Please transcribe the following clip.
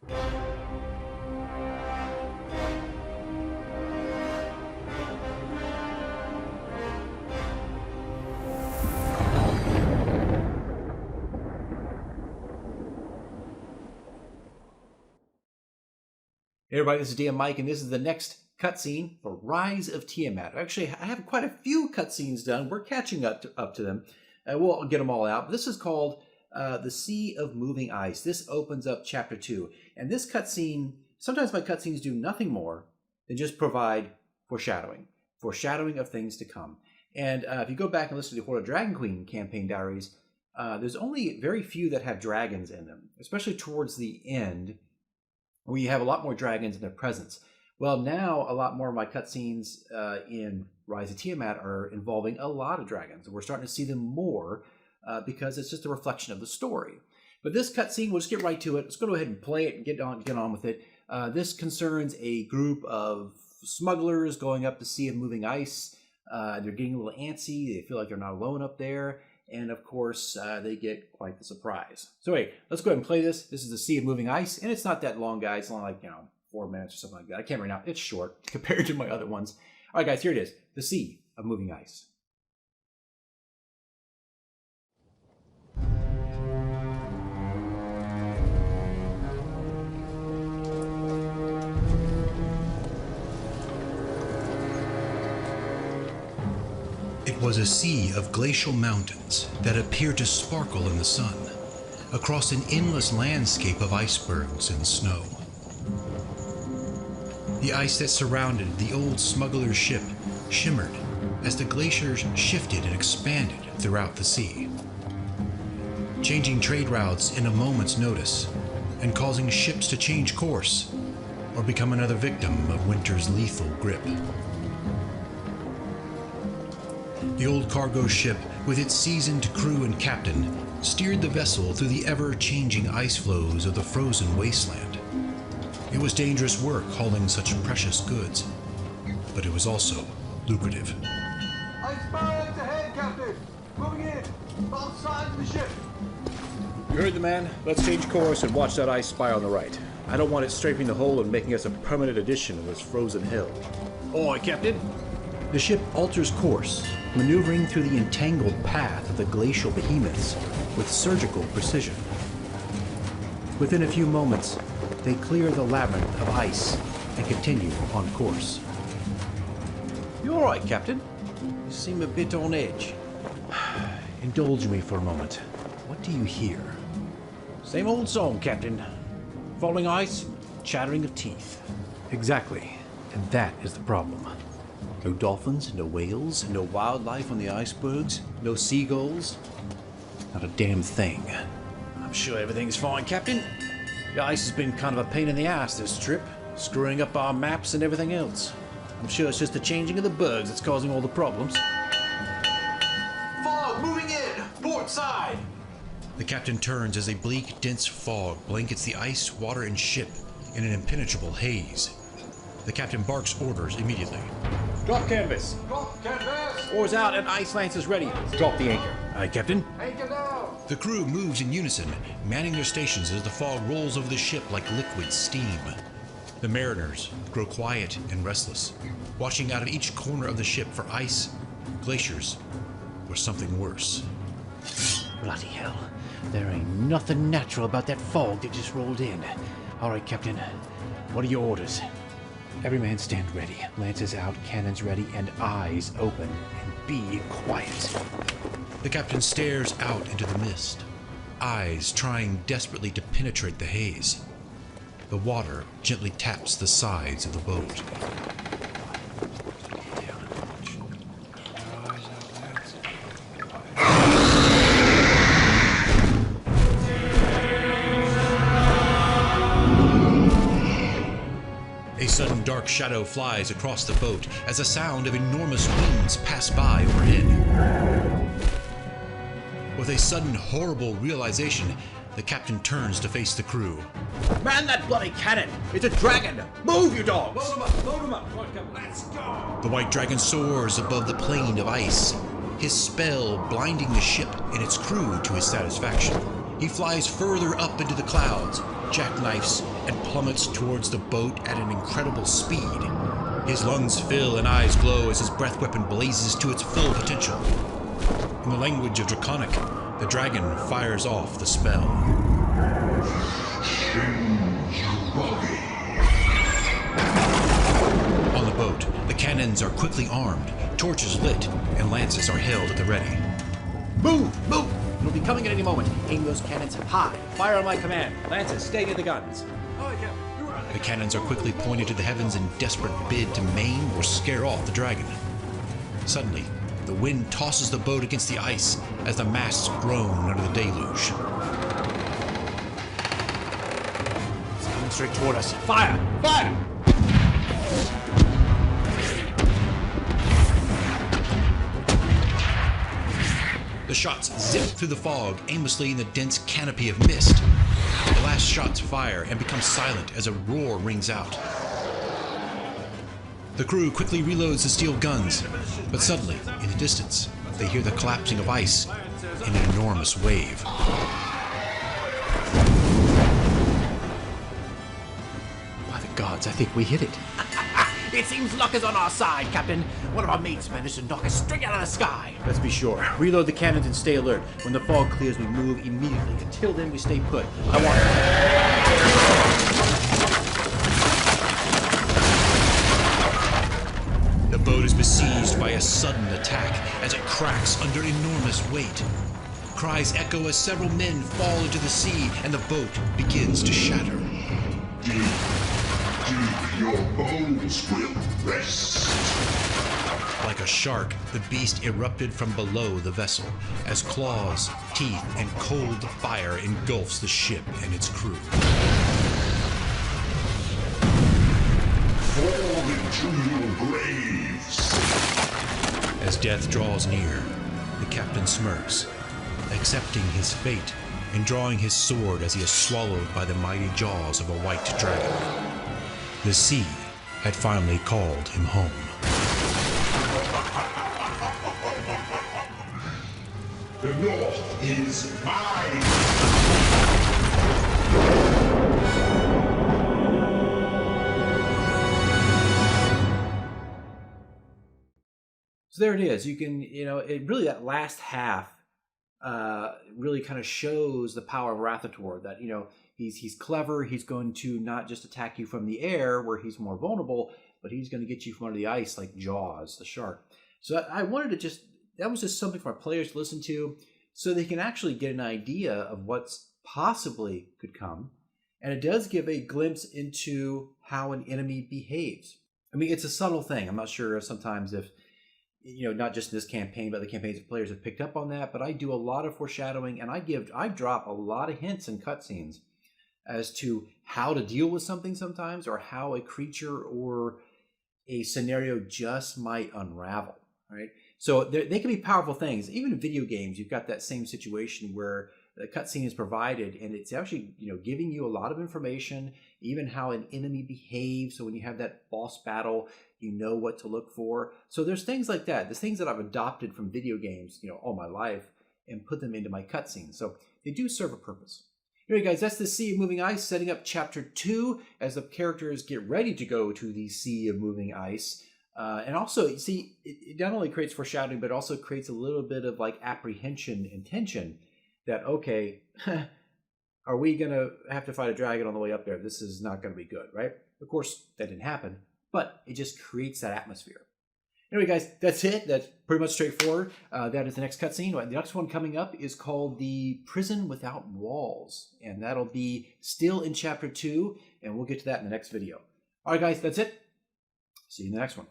Hey everybody, this is Dan Mike, and this is the next cutscene for Rise of Tiamat. Actually, I have quite a few cutscenes done. We're catching up to them. We'll get them all out. This is called The Sea of Moving Ice. This opens up Chapter 2. And this cutscene, sometimes my cutscenes do nothing more than just provide foreshadowing of things to come. And if you go back and listen to the Horde of Dragon Queen campaign diaries, there's only very few that have dragons in them, especially towards the end, where you have a lot more dragons in their presence. Well, now a lot more of my cutscenes in Rise of Tiamat are involving a lot of dragons. We're starting to see them more because it's just a reflection of the story. But this cutscene, we'll just get right to it. Let's go ahead and play it and get on with it. This concerns a group of smugglers going up the Sea of Moving Ice. They're getting a little antsy. They feel like they're not alone up there. And of course, they get quite the surprise. So anyway, let's go ahead and play this. This is the Sea of Moving Ice, and it's not that long, guys. It's only like, 4 minutes or something like that. I can't remember now. It's short compared to my other ones. All right, guys, here it is. The Sea of Moving Ice. It was a sea of glacial mountains that appeared to sparkle in the sun, across an endless landscape of icebergs and snow. The ice that surrounded the old smuggler's ship shimmered as the glaciers shifted and expanded throughout the sea, changing trade routes in a moment's notice and causing ships to change course or become another victim of winter's lethal grip. The old cargo ship, with its seasoned crew and captain, steered the vessel through the ever-changing ice floes of the frozen wasteland. It was dangerous work hauling such precious goods, but it was also lucrative. Icebergs ahead, Captain! Moving in! Both sides of the ship! You heard the man. Let's change course and watch that ice spire on the right. I don't want it strafing the hull and making us a permanent addition of this frozen hill. Ahoy, Captain! The ship alters course, maneuvering through the entangled path of the glacial behemoths with surgical precision. Within a few moments, they clear the labyrinth of ice and continue on course. You all right, Captain? You seem a bit on edge. Indulge me for a moment. What do you hear? Same old song, Captain. Falling ice, chattering of teeth. Exactly, and that is the problem. No dolphins, no whales, No wildlife on the icebergs, no seagulls, not a damn thing. I'm sure everything's fine, Captain. The ice has been kind of a pain in the ass this trip, screwing up our maps and everything else. I'm sure it's just the changing of the bergs that's causing all the problems. Fog moving in! Port side! The captain turns as a bleak, dense fog blankets the ice, water, and ship in an impenetrable haze. The captain barks orders immediately. Drop canvas. Drop canvas! Oars out and ice lances ready. Drop the anchor. Aye, Captain. Anchor down! The crew moves in unison, manning their stations as the fog rolls over the ship like liquid steam. The mariners grow quiet and restless, watching out of each corner of the ship for ice, glaciers, or something worse. Bloody hell. There ain't nothing natural about that fog that just rolled in. All right, Captain. What are your orders? Every man stand ready. Lances out, cannons ready, and eyes open. And be quiet. The captain stares out into the mist, eyes trying desperately to penetrate the haze. The water gently taps the sides of the boat. A sudden dark shadow flies across the boat as a sound of enormous winds pass by overhead. With a sudden horrible realization, the captain turns to face the crew. Man that bloody cannon! It's a dragon! Move, you dogs! Load 'em up! Load 'em up! Come on, Captain. Let's go! The white dragon soars above the plain of ice, his spell blinding the ship and its crew to his satisfaction. He flies further up into the clouds, jackknifes and plummets towards the boat at an incredible speed. His lungs fill and eyes glow as his breath weapon blazes to its full potential. In the language of Draconic, the dragon fires off the spell. On the boat, the cannons are quickly armed, torches lit, and lances are held at the ready. Move! Move! It'll be coming at any moment. Aim those cannons high. Fire on my command. Lances, stay near the guns. The cannons are quickly pointed to the heavens in desperate bid to maim or scare off the dragon. Suddenly, the wind tosses the boat against the ice as the masts groan under the deluge. It's coming straight toward us. Fire! Fire! The shots zip through the fog aimlessly in the dense canopy of mist. The last shots fire and become silent as a roar rings out. The crew quickly reloads the steel guns, but suddenly, in the distance, they hear the collapsing of ice in an enormous wave. By the gods, I think we hit it. It seems luck is on our side, Captain. One of our mates managed to knock us straight out of the sky. Let's be sure. Reload the cannons and stay alert. When the fog clears, we move immediately. Until then, we stay put. I want... The boat is besieged by a sudden attack as it cracks under enormous weight. Cries echo as several men fall into the sea and the boat begins to shatter. Your bones will rest. Like a shark, the beast erupted from below the vessel as claws, teeth, and cold fire engulfs the ship and its crew. Fall into your graves. As death draws near, the captain smirks, accepting his fate and drawing his sword as he is swallowed by the mighty jaws of a white dragon. The sea had finally called him home. The North is mine! So there it is. You can, it really, that last half really kind of shows the power of Arathautor, that, he's clever. He's going to not just attack you from the air where he's more vulnerable, but he's going to get you from under the ice like Jaws, the shark. So I wanted to that was just something for our players to listen to so they can actually get an idea of what's possibly could come. And it does give a glimpse into how an enemy behaves. I mean, it's a subtle thing. I'm not sure sometimes if, not just in this campaign, but the campaigns of players have picked up on that. But I do a lot of foreshadowing, and I drop a lot of hints in cutscenes as to how to deal with something sometimes, or how a creature or a scenario just might unravel, right? So they can be powerful things. Even in video games, you've got that same situation where the cutscene is provided, and it's actually, giving you a lot of information, even how an enemy behaves. So when you have that boss battle, you know what to look for. So there's things like that. There's things that I've adopted from video games, all my life, and put them into my cutscenes. So they do serve a purpose. Anyway, guys, that's the Sea of Moving Ice, setting up Chapter 2 as the characters get ready to go to the Sea of Moving Ice. And also, you see, it not only creates foreshadowing, but also creates a little bit of like apprehension and tension that, okay, are we going to have to fight a dragon on the way up there? This is not going to be good, right? Of course, that didn't happen, but it just creates that atmosphere. Anyway, guys, that's it. That's pretty much straightforward. That is the next cutscene. The next one coming up is called The Prison Without Walls, and that'll be still in Chapter 2, and we'll get to that in the next video. All right, guys, that's it. See you in the next one.